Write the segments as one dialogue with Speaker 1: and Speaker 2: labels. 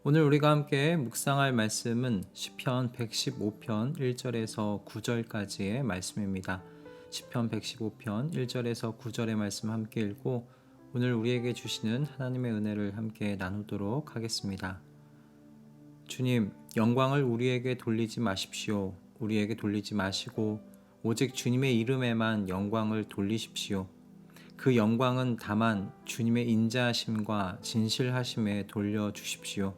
Speaker 1: 오늘 우리가 함께 묵상할 말씀은 시편 115편 1절에서 9절까지의 말씀입니다. 시편 115편 1절에서 9절의 말씀 함께 읽고 오늘 우리에게 주시는 하나님의 은혜를 함께 나누도록 하겠습니다. 주님, 영광을 우리에게 돌리지 마십시오. 우리에게 돌리지 마시고 오직 주님의 이름에만 영광을 돌리십시오. 그 영광은 다만 주님의 인자하심과 진실하심에 돌려주십시오.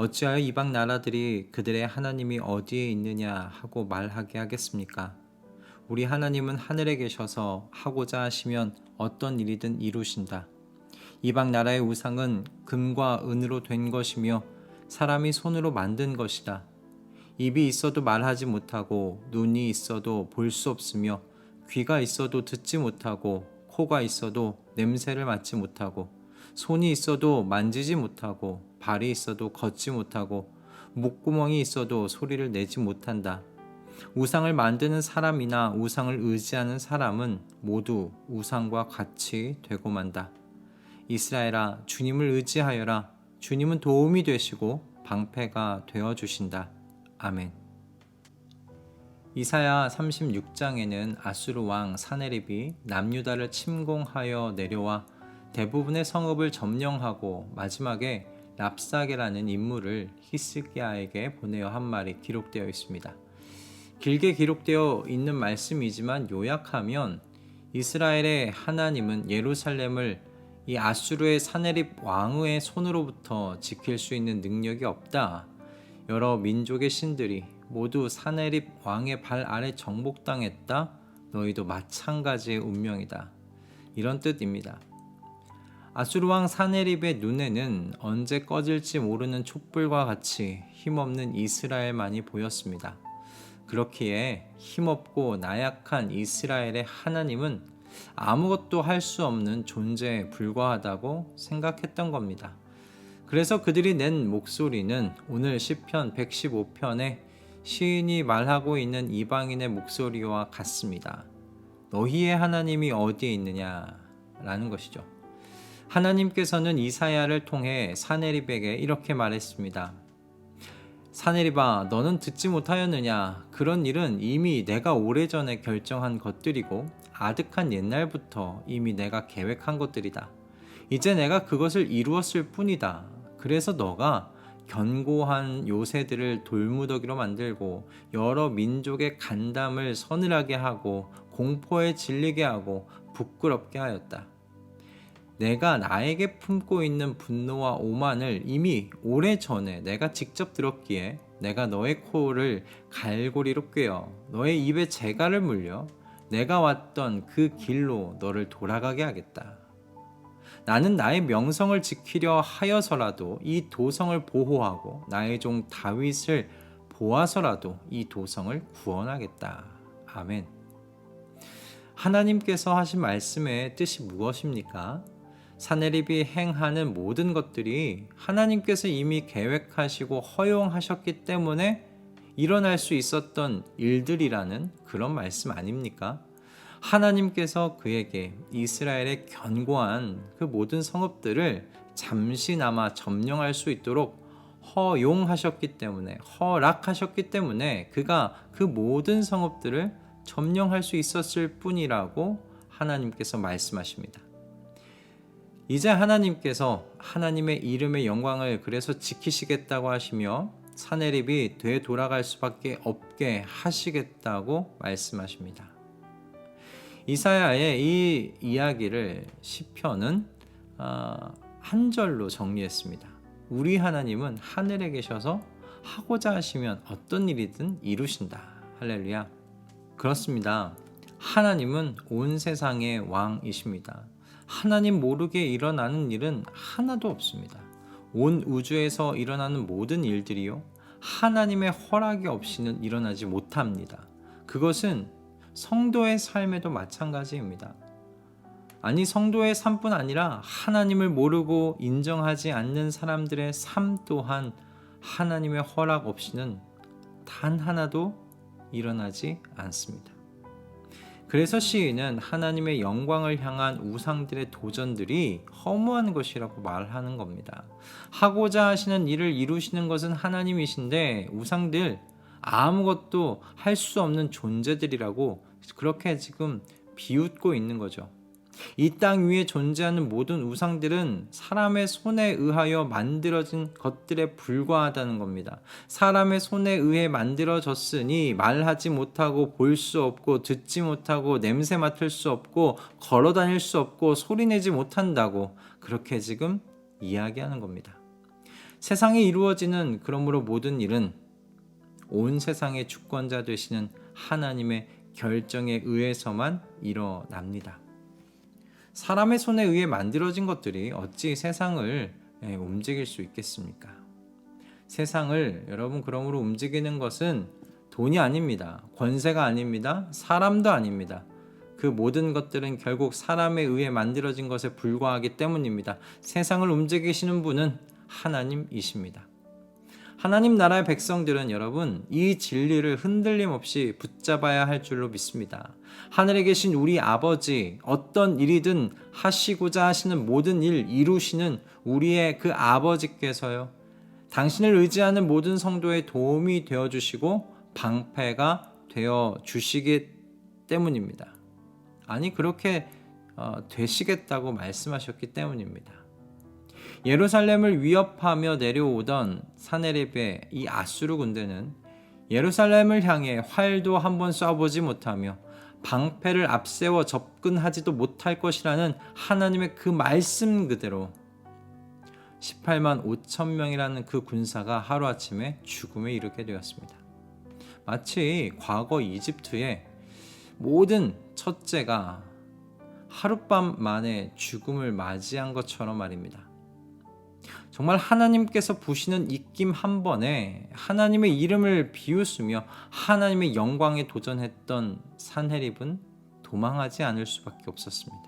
Speaker 1: 어찌하여 이방 나라들이 그들의 하나님이 어디에 있느냐 하고 말하게 하겠습니까? 우리 하나님은 하늘에 계셔서 하고자 하시면 어떤 일이든 이루신다. 이방 나라의 우상은 금과 은으로 된 것이며 사람이 손으로 만든 것이다. 입이 있어도 말하지 못하고 눈이 있어도 볼 수 없으며 귀가 있어도 듣지 못하고 코가 있어도 냄새를 맡지 못하고 손이 있어도 만지지 못하고 발이 있어도 걷지 못하고 목구멍이 있어도 소리를 내지 못한다. 우상을 만드는 사람이나 우상을 의지하는 사람은 모두 우상과 같이 되고 만다. 이스라엘아, 주님을 의지하여라. 주님은 도움이 되시고 방패가 되어주신다. 아멘. 이사야 36장에는 아수르 왕 사네립이 남유다를 침공하여 내려와 대부분의 성읍을 점령하고 마지막에 랍사게라는 인물을 히스기야에게 보내어 한 말이 기록되어 있습니다. 길게 기록되어 있는 말씀이지만 요약하면 이스라엘의 하나님은 예루살렘을 이 아수르의 사네립 왕의 손으로부터 지킬 수 있는 능력이 없다. 여러 민족의 신들이 모두 사네립 왕의 발 아래 정복당했다. 너희도 마찬가지의 운명이다. 이런 뜻입니다. 아수르 왕 사네립의 눈에는 언제 꺼질지 모르는 촛불과 같이 힘없는 이스라엘만이 보였습니다. 그렇기에 힘없고 나약한 이스라엘의 하나님은 아무것도 할 수 없는 존재에 불과하다고 생각했던 겁니다. 그래서 그들이 낸 목소리는 오늘 시편 115편에 시인이 말하고 있는 이방인의 목소리와 같습니다. 너희의 하나님이 어디에 있느냐? 라는 것이죠. 하나님께서는 이사야를 통해 사네립에게 이렇게 말했습니다. 사네립아, 너는 듣지 못하였느냐? 그런 일은 이미 내가 오래전에 결정한 것들이고 아득한 옛날부터 이미 내가 계획한 것들이다. 이제 내가 그것을 이루었을 뿐이다. 그래서 너가 견고한 요새들을 돌무더기로 만들고 여러 민족의 간담을 서늘하게 하고 공포에 질리게 하고 부끄럽게 하였다. 내가 나에게 품고 있는 분노와 오만을 이미 오래전에 내가 직접 들었기에 내가 너의 코를 갈고리로 꿰어 너의 입에 재갈을 물려 내가 왔던 그 길로 너를 돌아가게 하겠다. 나는 나의 명성을 지키려 하여서라도 이 도성을 보호하고 나의 종 다윗을 보아서라도 이 도성을 구원하겠다. 아멘. 하나님께서 하신 말씀의 뜻이 무엇입니까? 사네립이 행하는 모든 것들이 하나님께서 이미 계획하시고 허용하셨기 때문에 일어날 수 있었던 일들이라는 그런 말씀 아닙니까? 하나님께서 그에게 이스라엘의 견고한 그 모든 성읍들을 잠시나마 점령할 수 있도록 허용하셨기 때문에, 허락하셨기 때문에 그가 그 모든 성읍들을 점령할 수 있었을 뿐이라고 하나님께서 말씀하십니다. 이제 하나님께서 하나님의 이름의 영광을 그래서 지키시겠다고 하시며 사네립이 되돌아갈 수밖에 없게 하시겠다고 말씀하십니다. 이사야의 이 이야기를 시편은 한 절로 정리했습니다. 우리 하나님은 하늘에 계셔서 하고자 하시면 어떤 일이든 이루신다. 할렐루야. 그렇습니다. 하나님은 온 세상의 왕이십니다. 하나님 모르게 일어나는 일은 하나도 없습니다. 온 우주에서 일어나는 모든 일들이요, 하나님의 허락이 없이는 일어나지 못합니다. 그것은 성도의 삶에도 마찬가지입니다. 아니, 성도의 삶뿐 아니라 하나님을 모르고 인정하지 않는 사람들의 삶 또한 하나님의 허락 없이는 단 하나도 일어나지 않습니다. 그래서 시인은 하나님의 영광을 향한 우상들의 도전들이 허무한 것이라고 말하는 겁니다. 하고자 하시는 일을 이루시는 것은 하나님이신데 우상들 아무것도 할 수 없는 존재들이라고 그렇게 지금 비웃고 있는 거죠. 이 땅 위에 존재하는 모든 우상들은 사람의 손에 의하여 만들어진 것들에 불과하다는 겁니다. 사람의 손에 의해 만들어졌으니 말하지 못하고 볼 수 없고 듣지 못하고 냄새 맡을 수 없고 걸어 다닐 수 없고 소리내지 못한다고 그렇게 지금 이야기하는 겁니다. 세상에 이루어지는 그러므로 모든 일은 온 세상의 주권자 되시는 하나님의 결정에 의해서만 일어납니다. 사람의 손에 의해 만들어진 것들이 어찌 세상을 움직일 수 있겠습니까? 세상을 여러분 그러므로 움직이는 것은 돈이 아닙니다. 권세가 아닙니다. 사람도 아닙니다. 그 모든 것들은 결국 사람에 의해 만들어진 것에 불과하기 때문입니다. 세상을 움직이시는 분은 하나님이십니다. 하나님 나라의 백성들은 여러분 이 진리를 흔들림 없이 붙잡아야 할 줄로 믿습니다. 하늘에 계신 우리 아버지, 어떤 일이든 하시고자 하시는 모든 일 이루시는 우리의 그 아버지께서요, 당신을 의지하는 모든 성도의 도움이 되어주시고 방패가 되어주시기 때문입니다. 아니 그렇게 되시겠다고 말씀하셨기 때문입니다. 예루살렘을 위협하며 내려오던 사네립의 이 아수르 군대는 예루살렘을 향해 활도 한번 쏴보지 못하며 방패를 앞세워 접근하지도 못할 것이라는 하나님의 그 말씀 그대로 18만 5천 명이라는 그 군사가 하루아침에 죽음에 이르게 되었습니다. 마치 과거 이집트의 모든 첫째가 하룻밤 만에 죽음을 맞이한 것처럼 말입니다. 정말 하나님께서 부시는 입김 한 번에 하나님의 이름을 비웃으며 하나님의 영광에 도전했던 산헤립은 도망하지 않을 수밖에 없었습니다.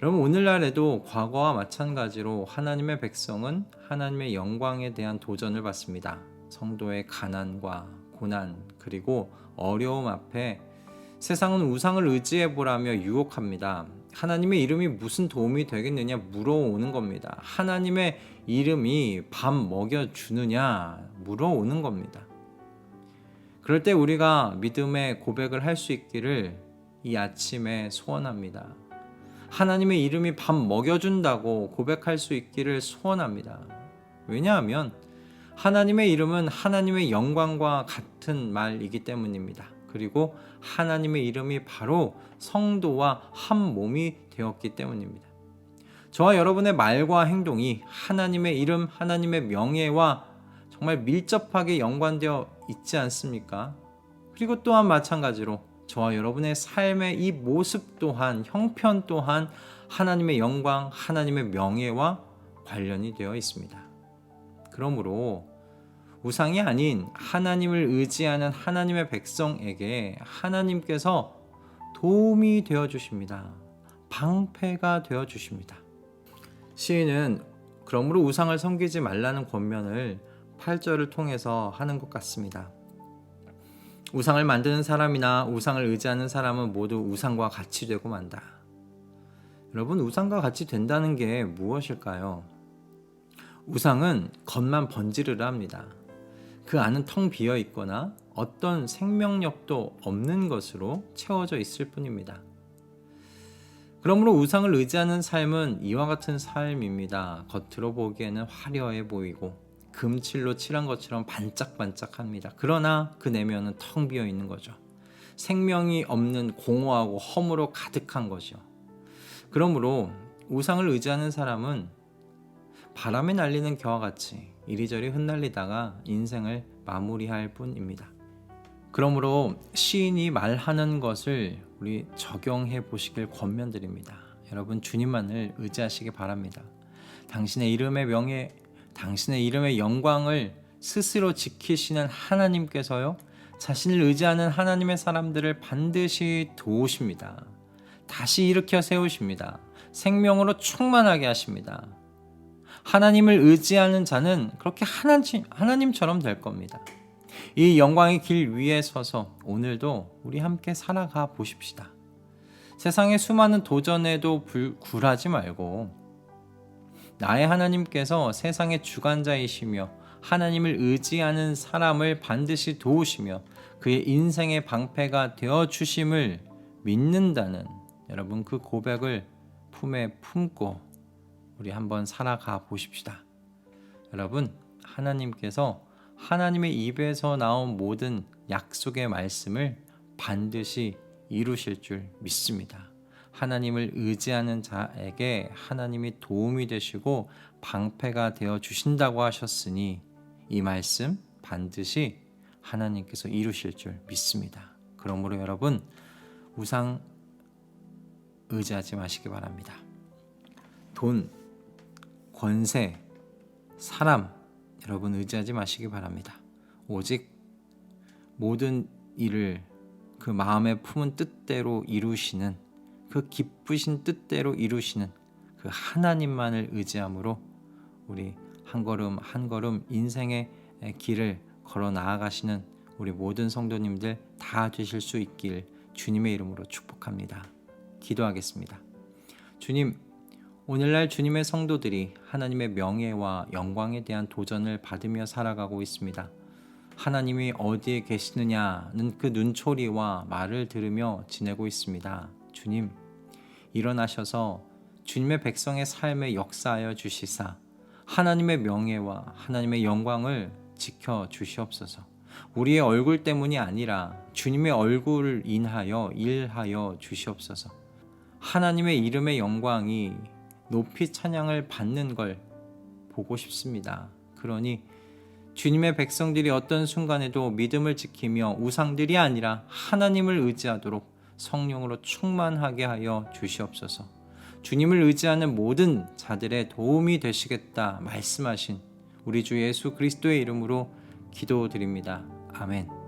Speaker 1: 여러분 오늘날에도 과거와 마찬가지로 하나님의 백성은 하나님의 영광에 대한 도전을 받습니다. 성도의 가난과 고난 그리고 어려움 앞에 세상은 우상을 의지해보라며 유혹합니다. 하나님의 이름이 무슨 도움이 되겠느냐 물어오는 겁니다. 하나님의 이름이 밥 먹여주느냐 물어오는 겁니다. 그럴 때 우리가 믿음의 고백을 할 수 있기를 이 아침에 소원합니다. 하나님의 이름이 밥 먹여준다고 고백할 수 있기를 소원합니다. 왜냐하면 하나님의 이름은 하나님의 영광과 같은 말이기 때문입니다. 그리고 하나님의 이름이 바로 성도와 한 몸이 되었기 때문입니다. 저와 여러분의 말과 행동이 하나님의 이름, 하나님의 명예와 정말 밀접하게 연관되어 있지 않습니까? 그리고 또한 마찬가지로 저와 여러분의 삶의 이 모습 또한, 형편 또한 하나님의 영광, 하나님의 명예와 관련이 되어 있습니다. 그러므로 우상이 아닌 하나님을 의지하는 하나님의 백성에게 하나님께서 도움이 되어 주십니다. 방패가 되어 주십니다. 시인은 그러므로 우상을 섬기지 말라는 권면을 8절을 통해서 하는 것 같습니다. 우상을 만드는 사람이나 우상을 의지하는 사람은 모두 우상과 같이 되고 만다. 여러분 우상과 같이 된다는 게 무엇일까요? 우상은 겉만 번지르르 합니다. 그 안은 텅 비어 있거나 어떤 생명력도 없는 것으로 채워져 있을 뿐입니다. 그러므로 우상을 의지하는 삶은 이와 같은 삶입니다. 겉으로 보기에는 화려해 보이고 금칠로 칠한 것처럼 반짝반짝합니다. 그러나 그 내면은 텅 비어 있는 거죠. 생명이 없는 공허하고 허무로 가득한 거죠. 그러므로 우상을 의지하는 사람은 바람에 날리는 겨와 같이 이리저리 흩날리다가 인생을 마무리할 뿐입니다. 그러므로 시인이 말하는 것을 우리 적용해 보시길 권면드립니다. 여러분 주님만을 의지하시기 바랍니다. 당신의 이름의 명예, 당신의 이름의 영광을 스스로 지키시는 하나님께서요, 자신을 의지하는 하나님의 사람들을 반드시 도우십니다. 다시 일으켜 세우십니다. 생명으로 충만하게 하십니다. 하나님을 의지하는 자는 그렇게 하나님처럼 될 겁니다. 이 영광의 길 위에 서서 오늘도 우리 함께 살아가 보십시다. 세상의 수많은 도전에도 굴하지 말고 나의 하나님께서 세상의 주관자이시며 하나님을 의지하는 사람을 반드시 도우시며 그의 인생의 방패가 되어주심을 믿는다는 여러분 그 고백을 품에 품고 우리 한번 살아가 보십시다. 여러분, 하나님께서 하나님의 입에서 나온 모든 약속의 말씀을 반드시 이루실 줄 믿습니다. 하나님을 의지하는 자에게 하나님이 도움이 되시고 방패가 되어 주신다고 하셨으니 이 말씀 반드시 하나님께서 이루실 줄 믿습니다. 그러므로 여러분, 우상 의지하지 마시기 바랍니다. 돈, 권세, 사람 여러분 의지하지 마시기 바랍니다. 오직 모든 일을 그 마음에 품은 뜻대로 이루시는 그 기쁘신 뜻대로 이루시는 그 하나님만을 의지함으로 우리 한 걸음 한 걸음 인생의 길을 걸어 나아가시는 우리 모든 성도님들 다 되실 수 있길 주님의 이름으로 축복합니다. 기도하겠습니다. 주님, 오늘날 주님의 성도들이 하나님의 명예와 영광에 대한 도전을 받으며 살아가고 있습니다. 하나님이 어디에 계시느냐는 그 눈초리와 말을 들으며 지내고 있습니다. 주님, 일어나셔서 주님의 백성의 삶에 역사하여 주시사 하나님의 명예와 하나님의 영광을 지켜 주시옵소서. 우리의 얼굴 때문이 아니라 주님의 얼굴을 인하여 일하여 주시옵소서. 하나님의 이름의 영광이 높이 찬양을 받는 걸 보고 싶습니다. 그러니 주님의 백성들이 어떤 순간에도 믿음을 지키며 우상들이 아니라 하나님을 의지하도록 성령으로 충만하게 하여 주시옵소서. 주님을 의지하는 모든 자들의 도움이 되시겠다 말씀하신 우리 주 예수 그리스도의 이름으로 기도드립니다. 아멘.